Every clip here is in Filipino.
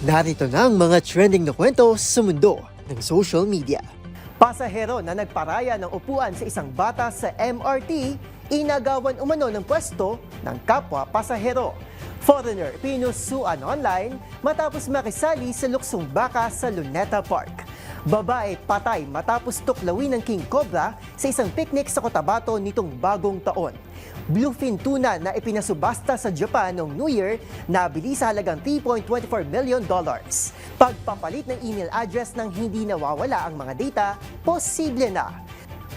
Narito na ang mga trending na kwento sa mundo ng social media. Pasahero na nagparaya ng upuan sa isang bata sa MRT, inagawan umano ng pwesto ng kapwa pasahero. Foreigner pinusuan online matapos makisali sa luksong baka sa Luneta Park. Babae patay matapos tuklawin ng king cobra sa isang picnic sa Cotabato nitong bagong taon. Bluefin tuna na ipinasubasta sa Japan noong New Year nabili sa halagang $3.24 million. Pagpapalit ng email address ng hindi nawawala ang mga data, posible na.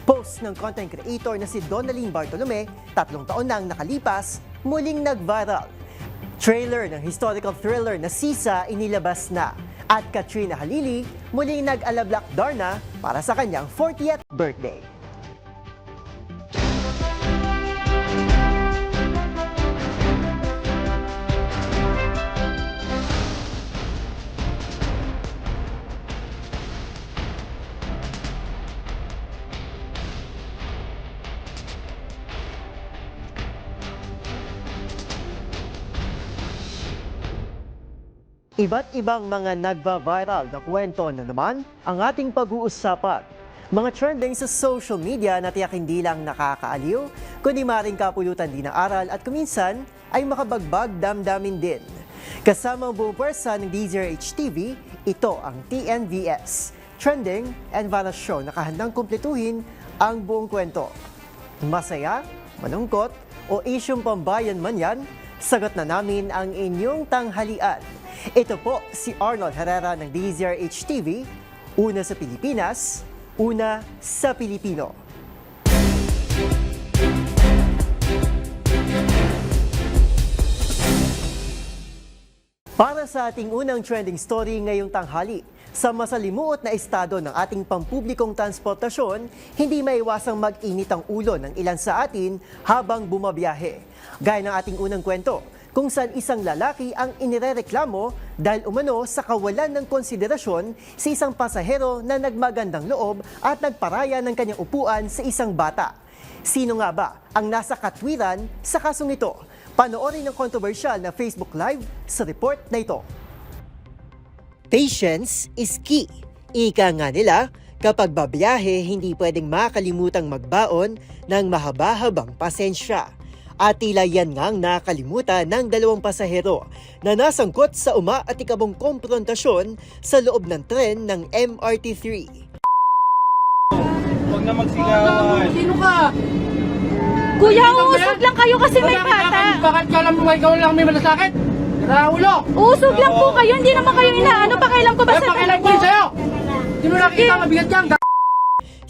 Post ng content creator na si Donaline Bartolome, 3 taon na ang nakalipas, muling nag-viral. Trailer ng historical thriller na Sisa inilabas na. At Katrina Halili muling nag-alablak Darna para sa kanyang 40th birthday. Iba't ibang mga nagva-viral na kwento na naman ang ating pag-uusapan. Mga trending sa social media na tiyak hindi lang nakakaaliw, kundi maring kapulutan din ng aral at kuminsan ay makabagbag damdamin din. Kasama ang buong pwersa ng DZRH TV, ito ang TNVS, Trending and Viral Show na kahandang kumpletuhin ang buong kwento. Masaya, malungkot o isyong pambayan man yan, sagot na namin ang inyong tanghalian. Ito po si Arnold Herrera ng DZRH TV, una sa Pilipinas, una sa Pilipino. Para sa ating unang trending story ngayong tanghali, sa masalimuot na estado ng ating pampublikong transportasyon, hindi maiwasang mag-init ang ulo ng ilan sa atin habang bumabiyahe. Gaya ng ating unang kwento, kung saan isang lalaki ang inirereklamo dahil umano sa kawalan ng konsiderasyon sa isang pasahero na nagmagandang loob at nagparaya ng kanyang upuan sa isang bata. Sino nga ba ang nasa katwiran sa kasong ito? Panoorin ang kontrobersyal na Facebook Live sa report na ito. Patience is key. Ika nga nila, kapag babiyahe, hindi pwedeng makalimutang magbaon ng mahaba-habang pasensya. At tila yan ngang nakalimutan ng 2 pasahero na nasangkot sa at ikabong komprontasyon sa loob ng tren ng MRT3. Huwag na magsigawan. Sino ka? Kuya, uusog lang kayo kasi may bata. Bakit ka lang mo ikaw lang may malasakit? Raulo! Uusog lang po kayo, hindi naman kayo inaano. Pakailan ko ba sa Pakailan ko yun sa'yo? Hindi mo nakikita mabigat yan.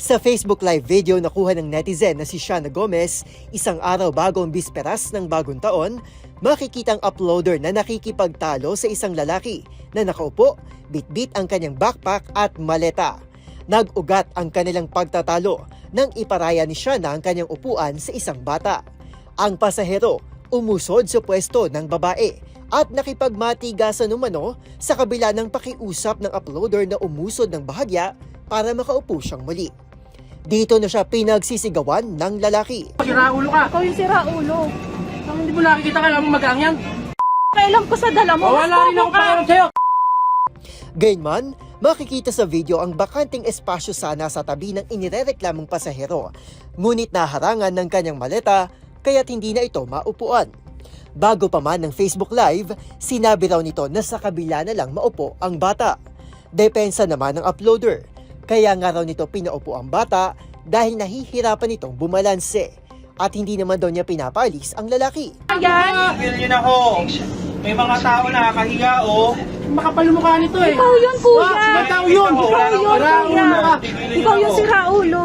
Sa Facebook Live video nakuha ng netizen na si Shana Gomez, isang araw bago ang bisperas ng bagong taon, makikitang uploader na nakikipagtalo sa isang lalaki na nakaupo, bitbit ang kanyang backpack at maleta. Nag-ugat ang kanilang pagtatalo nang iparaya ni Shana ang kanyang upuan sa isang bata. Ang pasahero umusod sa pwesto ng babae at nakipagmatigasan umano sa kabila ng pakiusap ng uploader na umusod ng bahagya para makaupo siyang muli. Dito na siya pinagsisigawan ng lalaki. Si Raulo ka. Ikaw yung sira ulo. Hindi mo nakikita ka lang magaang yan. Pakailan ko sa dala mo. Wala rin ako pakialam sa'yo. Gayunman, makikita sa video ang bakanting espasyo sana sa tabi ng inirereklamong pasahero. Ngunit naharangan ng kanyang maleta kaya't hindi na ito maupuan. Bago pa man ng Facebook Live, sinabi raw nito na sa kabila na lang maupo ang bata. Depensa naman ng uploader. Kaya nga raw nito pinaupo ang bata dahil nahihirapan itong bumalanse. At hindi naman daw niya pinapalis ang lalaki. Ayan. Tigil niyo na ho. May mga tao nakakahiga o. Makapal yung mukha nito eh. Ikaw yun, kuya. Ikaw yun. Ikaw yun, kuya. Ikaw yung sira ulo.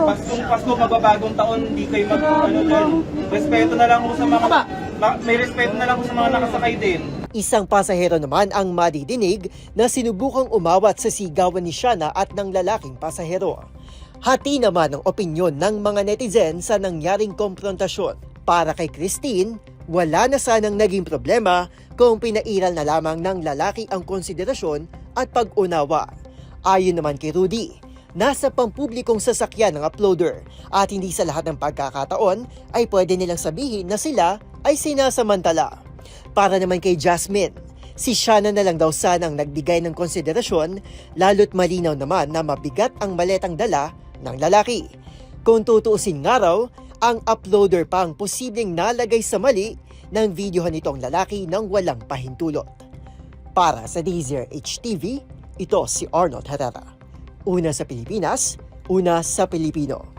Pasko, magbabagong taon, hindi kayo mag-ano. Respeto na lang ho sa mga... May respeto na lang ho sa mga nakasakay din. Isang pasahero naman ang madidinig na sinubukang umawat sa sigawan ni Shana at ng lalaking pasahero. Hati naman ang opinyon ng mga netizen sa nangyaring komprontasyon. Para kay Christine, wala na sanang naging problema kung pinairal na lamang ng lalaki ang konsiderasyon at pag-unawa. Ayon naman kay Rudy, nasa pampublikong sasakyan ng uploader at hindi sa lahat ng pagkakataon ay pwede nilang sabihin na sila ay sinasamantala. Para naman kay Jasmine, Si Shana na lang daw sanang nagbigay ng konsiderasyon, lalo't malinaw naman na mabigat ang maletang dala ng lalaki. Kung tutuusin nga raw, ang uploader pa ang posibleng nalagay sa mali ng videohan nitong lalaki ng walang pahintulot. Para sa DZRH TV, ito si Arnold Herrera. Una sa Pilipinas, una sa Pilipino.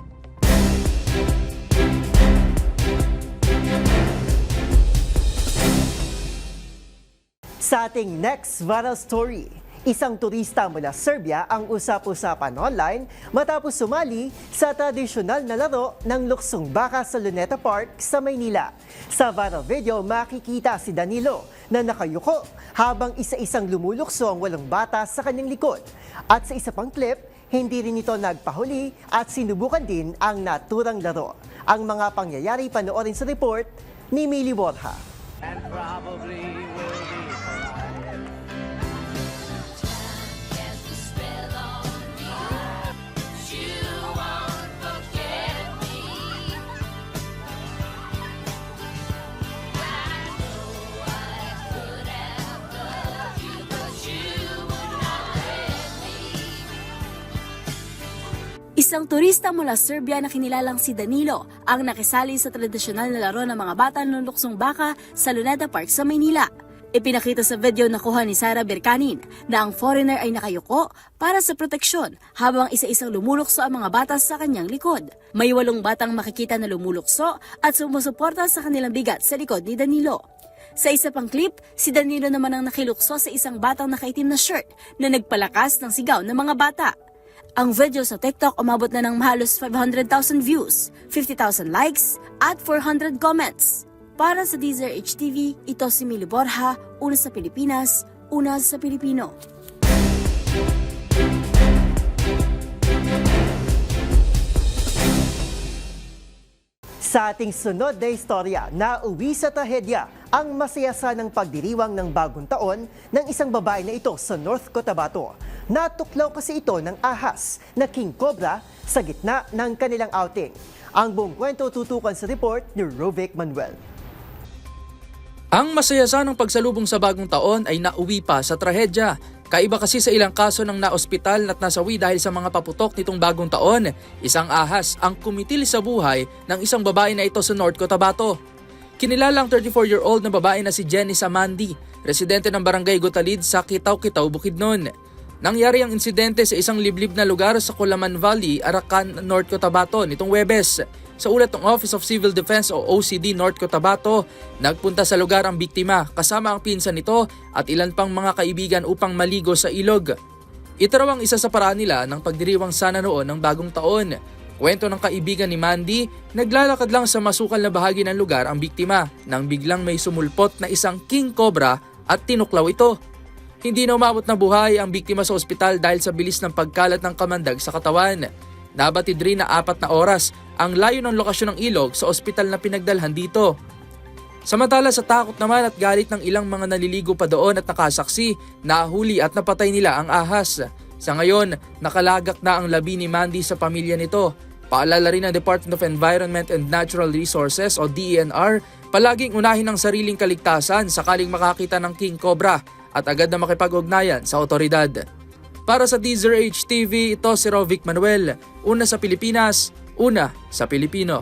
Sa ating next viral story, isang turista mula Serbia ang usap-usapan online matapos sumali sa tradisyonal na laro ng luksong baka sa Luneta Park sa Maynila. Sa viral video, makikita si Danilo na nakayuko habang isa-isang lumulukso ang 8 bata sa kanyang likod. At sa isa pang clip, hindi rin ito nagpahuli at sinubukan din ang naturang laro. Ang mga pangyayari panoorin sa report ni Millie Borja. Isang turista mula Serbia na kinilalang si Danilo ang nakisali sa tradisyonal na laro ng mga bata ng luksong baka sa Luneta Park sa Maynila. Ipinakita sa video na kuha ni Sara Berkanin na ang foreigner ay nakayuko para sa proteksyon habang isa-isang lumulukso ang mga bata sa kanyang likod. May 8 batang makikita na lumulukso at sumusuporta sa kanilang bigat sa likod ni Danilo. Sa isa pang clip, si Danilo naman ang nakilukso sa isang batang nakaitim na shirt na nagpalakas ng sigaw ng mga bata. Ang video sa TikTok umabot na ng halos 500,000 views, 50,000 likes, at 400 comments. Para sa DZRH TV, ito si Millie Borja, una sa Pilipinas, una sa Pilipino. Sa ating sunod na istorya, nauwi sa trahedya ang masayasa ng pagdiriwang ng bagong taon ng isang babae na ito sa North Cotabato. Natuklaw kasi ito ng ahas na king cobra sa gitna ng kanilang outing. Ang buong kwento tutukan sa report ni Rovic Manuel. Ang masayasa ng pagsalubong sa bagong taon ay nauwi pa sa trahedya. Kaiba kasi sa ilang kaso ng naospital at nasawi dahil sa mga paputok nitong bagong taon, isang ahas ang kumitil sa buhay ng isang babae na ito sa North Cotabato. Kinilalang 34-year-old na babae na si Jenny Samandi, residente ng barangay Gutalid sa Kitaw-Kitaw, Bukidnon. Nangyari ang insidente sa isang liblib na lugar sa Colaman Valley, Arakan, North Cotabato nitong Huwebes. Sa ulat ng Office of Civil Defense o OCD North Cotabato, nagpunta sa lugar ang biktima kasama ang pinsan nito at ilan pang mga kaibigan upang maligo sa ilog. Ito raw ang isa sa paraan nila ng pagdiriwang sana noon ng bagong taon. Kwento ng kaibigan ni Mandy, naglalakad lang sa masukal na bahagi ng lugar ang biktima nang biglang may sumulpot na isang king cobra at tinuklaw ito. Hindi na umabot na buhay ang biktima sa ospital dahil sa bilis ng pagkalat ng kamandag sa katawan. Nabatid rin na 4 na oras ang layo ng lokasyon ng ilog sa ospital na pinagdalhan dito. Samantala sa takot naman at galit ng ilang mga naliligo pa doon at nakasaksi, nahuli at napatay nila ang ahas. Sa ngayon, nakalagak na ang labi ni Mandy sa pamilya nito. Paalala rin ng Department of Environment and Natural Resources o DENR, palaging unahin ang sariling kaligtasan sakaling makakita ng king cobra at agad na makipag-ugnayan sa otoridad. Para sa DZRH TV, ito si Rovic Manuel, una sa Pilipinas, una sa Pilipino.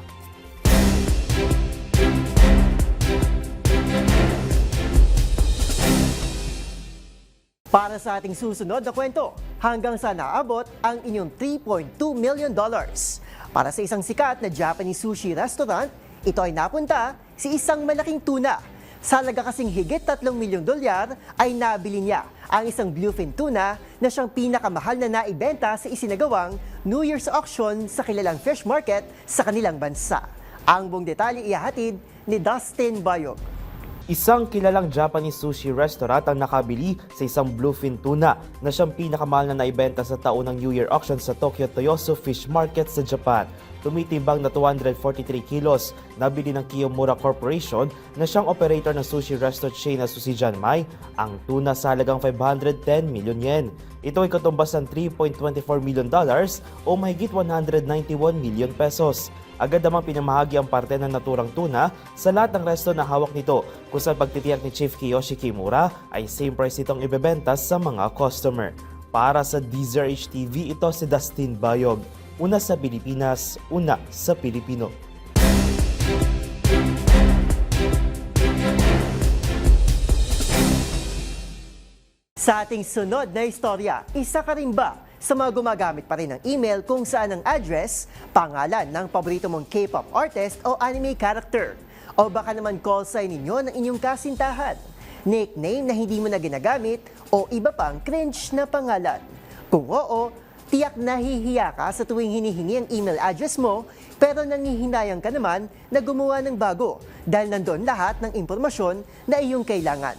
Para sa ating susunod na kwento, hanggang sa naabot ang inyong $3.2 million. Para sa isang sikat na Japanese sushi restaurant, ito ay napunta si isang malaking tuna. Sa halaga kasing higit $3 milyong ay nabili niya ang isang bluefin tuna na siyang pinakamahal na naibenta sa isinagawang New Year's auction sa kilalang fish market sa kanilang bansa. Ang buong detalye ihahatid ni Dustin Bayog. Isang kilalang Japanese sushi restaurant ang nakabili sa isang bluefin tuna na siyang pinakamahal na naibenta sa taon ng New Year auction sa Tokyo Toyosu Fish Market sa Japan. Tumitibang na 243 kilos, nabili ng Kiyomura Corporation na siyang operator ng sushi restaurant chain na Sushi Janmai ang tuna sa halagang 510 milyon yen. Ito ay katumbas ng $3.24 million o mahigit 191 milyon pesos. Agad namang pinamahagi ang parte ng naturang tuna sa lahat ng resto na hawak nito, kung saan pagtitiyak ni Chief Kiyoshi Kimura ay same price itong ibebenta sa mga customer. Para sa DZRH TV, ito si Dustin Bayog. Una sa Pilipinas, una sa Pilipino. Sa ating sunod na istorya, isa ka rin ba sa mga gumagamit pa rin ng email kung saan ang address, pangalan ng paborito mong K-pop artist o anime character? O baka naman call sign ninyo ng inyong kasintahan, nickname na hindi mo na ginagamit o iba pang cringe na pangalan? Kung oo, tiyak nahihiya ka sa tuwing hinihingi ang email address mo pero nangihinayang ka naman na gumawa ng bago dahil nandoon lahat ng impormasyon na iyong kailangan.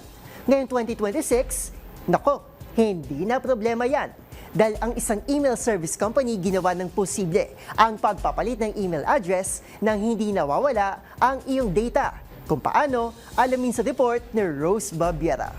Ngayong 2026, nako, hindi na problema yan. Dahil ang isang email service company ginawa ng posible ang pagpapalit ng email address nang hindi nawawala ang iyong data. Kung paano, alamin sa report ni Rose Babiera.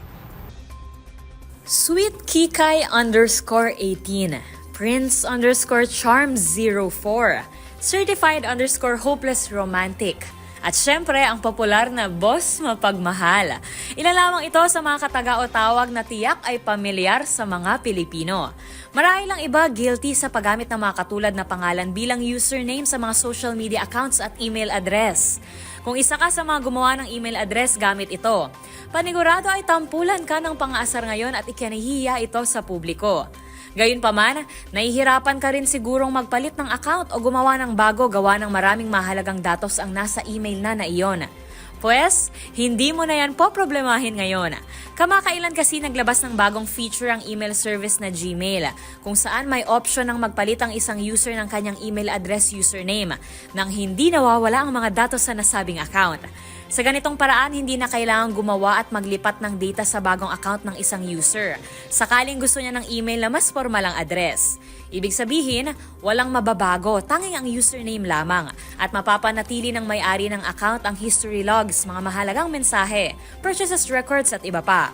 Sweet Kikay _18, Prince _Charm04, Certified _Hopeless Romantic, at syempre, ang popular na Boss Mapagmahal. Ilan lamang ito sa mga kataga o tawag na tiyak ay pamilyar sa mga Pilipino. Marahil ang iba guilty sa paggamit ng mga katulad na pangalan bilang username sa mga social media accounts at email address. Kung isa ka sa mga gumawa ng email address gamit ito, panigurado ay tampulan ka ng pang-aasar ngayon at ikinahihiya ito sa publiko. Gayunpaman, nahihirapan ka rin sigurong magpalit ng account o gumawa ng bago gawa ng maraming mahalagang datos ang nasa email na iyon. Pues, hindi mo na yan poproblemahin ngayon. Kamakailan kasi naglabas ng bagong feature ang email service na Gmail, kung saan may option ng magpalit ang isang user ng kanyang email address username nang hindi nawawala ang mga datos sa nasabing account. Sa ganitong paraan, hindi na kailangang gumawa at maglipat ng data sa bagong account ng isang user, sakaling gusto niya ng email na mas formal ang address. Ibig sabihin, walang mababago, tanging ang username lamang, at mapapanatili ng may-ari ng account ang history logs, mga mahalagang mensahe, purchases records at iba pa.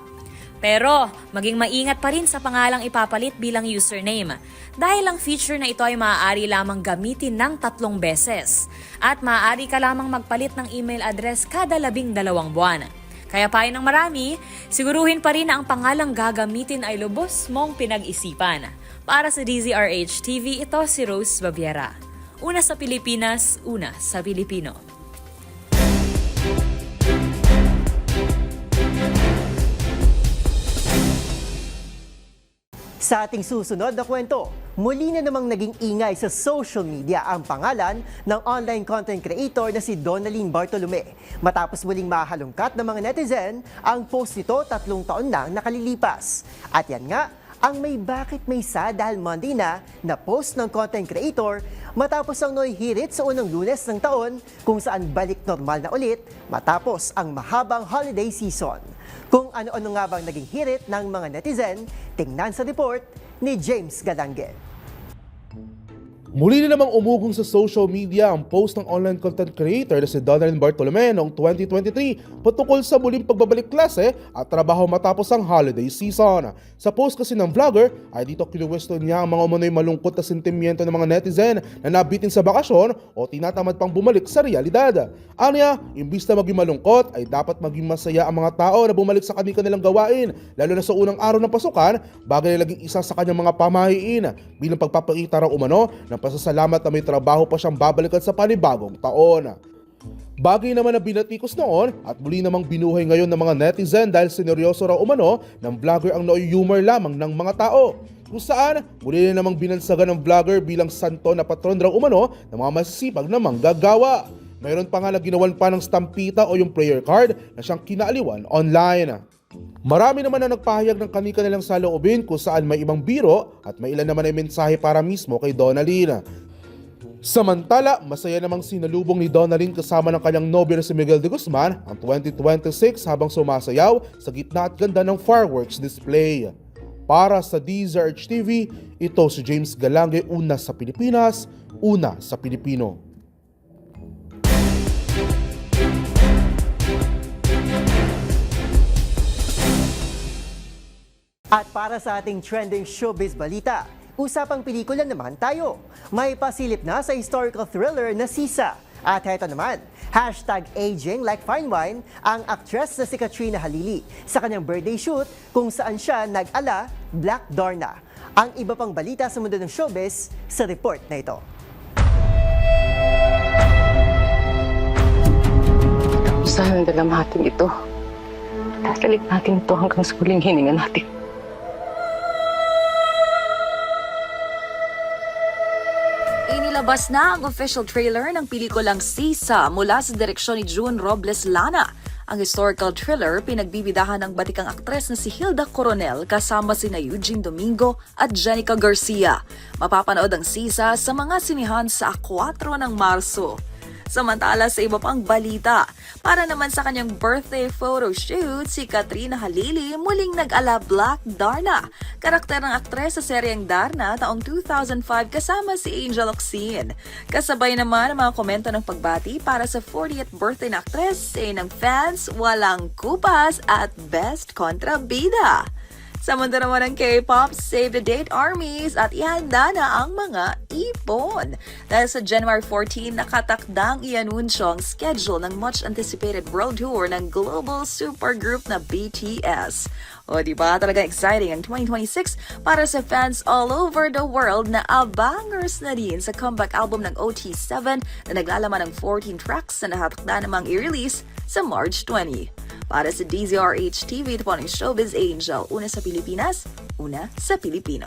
Pero, maging maingat pa rin sa pangalang ipapalit bilang username dahil ang feature na ito ay maaari lamang gamitin ng 3 beses at maaari ka lamang magpalit ng email address kada 12 buwan. Kaya payo ng marami, siguruhin pa rin na ang pangalang gagamitin ay lubos mong pinag-isipan. Para sa DZRH TV, ito si Rose Babiera. Una sa Pilipinas, una sa Pilipino. Sa ating susunod na kwento, muli na namang naging ingay sa social media ang pangalan ng online content creator na si Donaline Bartolome. Matapos muling mahalungkat ng mga netizen, ang post nito 3 taon nang nakalilipas. At yan nga, ang may bakit may sa dahil Monday na post ng content creator matapos ang hirit sa unang Lunes ng taon kung saan balik normal na ulit matapos ang mahabang holiday season. Kung ano-ano nga bang naging hirit ng mga netizen, tingnan sa report ni James Galange. Muli na namang umugong sa social media ang post ng online content creator na si Donaline Bartolome noong 2023 patungkol sa muling pagbabalik klase at trabaho matapos ang holiday season. Sa post kasi ng vlogger ay dito kinuwesto niya ang mga umano'y malungkot na sentimiento ng mga netizen na nabitin sa bakasyon o tinatamad pang bumalik sa realidad. Anya, imbis na maging malungkot ay dapat maging masaya ang mga tao na bumalik sa kanilang gawain, lalo na sa unang araw ng pasukan, bagay na laging isa sa kanyang mga pamahiin bilang pagpapakita raw umano ng pasasalamat na may trabaho pa siyang babalikan sa panibagong taon. Bagay naman na binatikos noon at muli namang binuhay ngayon ng mga netizen dahil sineryoso raw umano ng vlogger ang humor lamang ng mga tao. Kung saan, muli na namang binansagan ng vlogger bilang santo na patron raw umano ng mga masisipag na manggagawa. Mayroon pa nga na ginawan pa ng stampita o yung prayer card na siyang kinaaliwan online. Marami naman na nagpahayag ng kanilang saloobin kung saan may ibang biro at may ilan naman ay mensahe para mismo kay Donaline. Samantala, masaya namang sinalubong ni Donaline kasama ng kanyang nobyo na si Miguel de Guzman ang 2026 habang sumasayaw sa gitna at ganda ng fireworks display. Para sa DZRH TV, ito si James Galange, una sa Pilipinas, una sa Pilipino. At para sa ating trending showbiz balita, Usapang pelikula naman tayo. May pasilip na sa historical thriller na Sisa. At heto naman, #aging like fine wine ang aktres na si Katrina Halili sa kanyang birthday shoot kung saan siya nag-ala Black Darna. Ang iba pang balita sa mundo ng showbiz sa report na ito. Usahan ang dalamating ito. Tasalit natin ito hanggang sa huling hininga natin. Inilabas na ang official trailer ng pelikulang Sisa mula sa direksyon ni June Robles Lana. Ang historical thriller pinagbibidahan ng batikang aktres na si Hilda Coronel kasama sina Eugene Domingo at Jenica Garcia. Mapapanood ang Sisa sa mga sinihan sa 4 ng Marso. Samantala sa iba pang balita, para naman sa kanyang birthday photo shoot, si Katrina Halili muling nag-ala Black Darna, karakter ng aktres sa seryeng Darna taong 2005 kasama si Angel Oxin. Kasabay naman ang mga komento ng pagbati para sa 40th birthday na aktres ng fans, walang kupas at best kontrabida. Sa mundo naman ng K-pop, save the date armies at ihanda na ang mga ipon. Dahil sa January 14, nakatakdang ianunsyo ang schedule ng much-anticipated world tour ng global supergroup na BTS. O diba talaga exciting ang 2026 para sa fans all over the world na abangers na din sa comeback album ng OT7 na naglalaman ng 14 tracks na nakatakda namang i-release sa March 20. Para sa DZRH TV, ito po ang Showbiz Angel. Una sa Pilipinas, una sa Pilipino.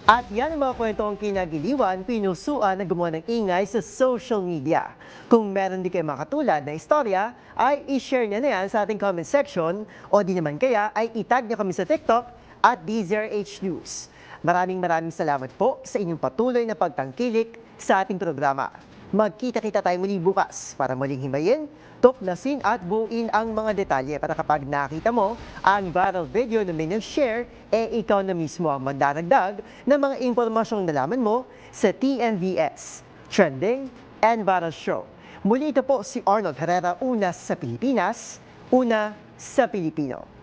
At yan ang mga kwentong kinagiliwan, pinusuan na gumawa ng ingay sa social media. Kung meron di kayo makatulad na istorya, ay i-share niya na yan sa ating comment section o di naman kaya ay itag niyo kami sa TikTok at DZRH News. Maraming salamat po sa inyong patuloy na pagtangkilik sa ating programa. Magkita-kita tayo muli bukas para muling himayin, tuklasin at buuin ang mga detalye para kapag nakita mo ang viral video na may nag-share, ikaw na mismo ang magdaragdag ng mga impormasyong nalaman mo sa TNVS, Trending and Viral Show. Muli ito po si Arnold Herrera, una sa Pilipinas, una sa Pilipino.